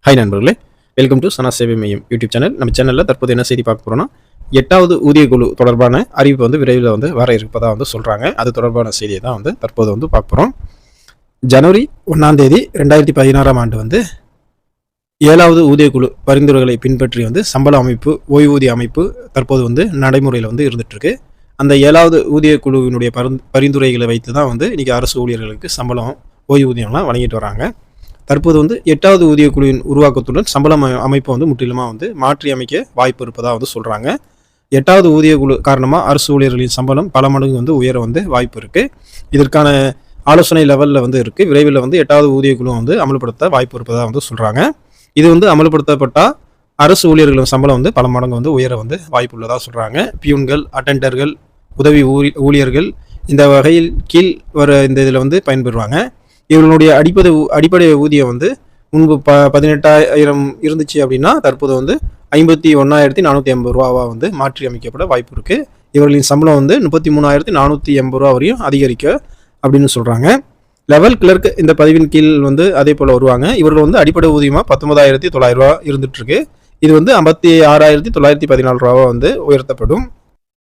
Hi நண்பர்களே, welcome to சனா சேவை மையம் யூடியூப் சேனல். நம்ம சேனலில் தற்போது என்ன செய்தி பார்க்க போகிறோம்னா, 8வது ஊதிய குழு தொடர்பான அறிவிப்பு விரைவில் வர இருப்பதாக சொல்கிறாங்க. அது தொடர்பான செய்தியை தான் தற்போது பார்க்க போகிறோம். ஜனவரி 1ஆம் தேதி 2016ஆம் ஆண்டு 7வது ஊதிய குழு பரிந்துரைகளை பின்பற்றி சம்பள அமைப்பு, ஓய்வூதிய அமைப்பு தற்போது நடைமுறையில் இருந்துகிட்ருக்கு. அந்த 7வது ஊதிய குழுவினுடைய பரிந்துரைகளை வைத்து தான் இன்றைக்கி அரசு ஊழியர்களுக்கு சம்பளம், ஓய்வூதியம்லாம் வழங்கிட்டு வராங்க. தற்போது 8வது ஊதிய குழுவின் உருவாக்கத்துடன் சம்பள அமைப்பை முற்றிலுமாக மாற்றி அமைக்க வாய்ப்பு இருப்பதாக சொல்கிறாங்க. 8வது ஊதிய குழு காரணமாக அரசு ஊழியர்களின் சம்பளம் பல மடங்கு உயர வாய்ப்பு இருக்குது. இதற்கான ஆலோசனை லெவலில் இருக்குது. விரைவில் 8வது ஊதிய குழு அமல்படுத்த வாய்ப்பு இருப்பதாக சொல்கிறாங்க. இது அமல்படுத்தப்பட்டால் அரசு ஊழியர்களின் சம்பளம் பல மடங்கு உயர வாய்ப்பு உள்ளதாக சொல்கிறாங்க. பியூன்கள், அட்டெண்டர்கள், உதவி ஊழியர்கள் இந்த வகையில் கீழ் வர இந்த இதில் பயன்பெறுவாங்க. இவர்களுடைய அடிப்படை ஊதியம் முன்பு 18,000 இருந்துச்சு அப்படின்னா தற்போது 51,480 ரூபாவாக மாற்றி அமைக்கப்பட வாய்ப்பு இருக்குது. இவர்களின் சம்பளம் 33,480 ரூபா வரையும் அதிகரிக்க அப்படின்னு சொல்கிறாங்க. லெவல் கிளர்க் இந்த பதிவின் கீழ் அதே போல் வருவாங்க. இவர்கள் அடிப்படை ஊதியமாக 19,900 ரூபா இருந்துகிட்ருக்கு. இது 56,914 ரூபாவாக உயர்த்தப்படும்.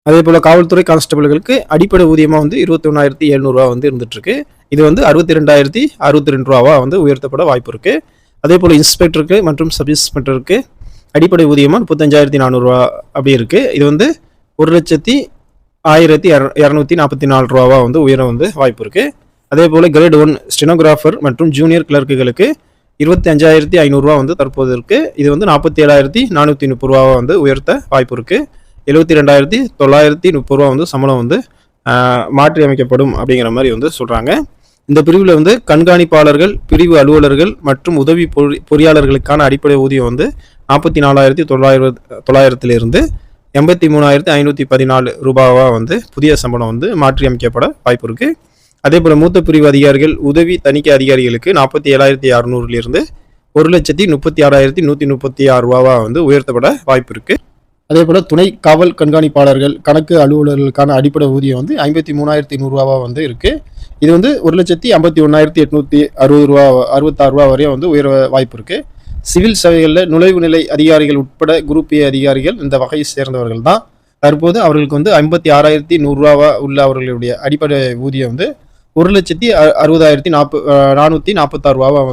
அதே போல் காவல்துறை கான்ஸ்டபிள்களுக்கு அடிப்படை ஊதியமாக 21,700 ரூபா இருந்துகிட்ருக்கு. இது 62,062 ரூபாவாக உயர்த்தப்பட வாய்ப்பு இருக்குது. அதே போல் இன்ஸ்பெக்டருக்கு மற்றும் சப் இன்ஸ்பெக்டருக்கு அடிப்படை ஊதியமாக 35,400 ரூபா அப்படி இருக்குது. இது 1,01,244 ரூபாவாக உயர வாய்ப்பு இருக்குது. அதே போல் கிரேட் 1 ஸ்டெனோகிராஃபர் மற்றும் ஜூனியர் கிளர்க்குகளுக்கு 25,500 ரூபா தற்போது இருக்குது. இது 47,430 ரூபாவாக உயர்த்த வாய்ப்பு இருக்குது. 72,930 ரூபா சம்பளம் மாற்றி அமைக்கப்படும் அப்படிங்கிற மாதிரி சொல்கிறாங்க. இந்த பிரிவில் கண்காணிப்பாளர்கள், பிரிவு அலுவலர்கள் மற்றும் உதவி பொறியாளர்களுக்கான அடிப்படை ஊதியம் 44,900 83,514 ரூபாவாக புதிய சம்பளம் மாற்றி அமைக்கப்பட வாய்ப்பு இருக்குது. அதே போல் மூத்த பிரிவு அதிகாரிகள், உதவி தணிக்கை அதிகாரிகளுக்கு 47,600 1,36,136 ரூபாவாக உயர்த்தப்பட வாய்ப்பு இருக்குது. அதே போல் துணை காவல் கண்காணிப்பாளர்கள், கணக்கு அலுவலர்களுக்கான அடிப்படை ஊதியம் 53,100 ரூபாவாக இருக்குது. இது 1,51,860 ரூபா 66 ரூபா வரையும் உயர வாய்ப்பு இருக்குது. சிவில் சேவைகளில் நுழைவு நிலை அதிகாரிகள் உட்பட குரூப் ஏ அதிகாரிகள் இந்த வகையை சேர்ந்தவர்கள் தான். தற்போது அவர்களுக்கு 56,100 ரூபா உள்ள அவர்களுடைய அடிப்படை ஊதியம் 1,60,446 ரூபாவாக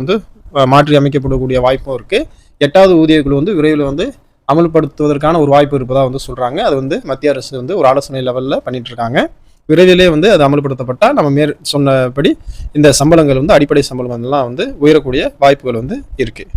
மாற்றி அமைக்கப்படக்கூடிய வாய்ப்பும் இருக்குது. 8வது ஊதிய குழு விரைவில் அமல்படுத்துவதற்கான ஒரு வாய்ப்பு இருப்பதாக சொல்கிறாங்க. அது மத்திய அரசு ஒரு ஆலோசனை லெவலில் பண்ணிட்டு இருக்காங்க. விரைவிலே அது அமல்படுத்தப்பட்டால் நம்ம சொன்னபடி இந்த சம்பளங்கள் அடிப்படை சம்பளம் எல்லாம் உயரக்கூடிய வாய்ப்புகள் இருக்குது.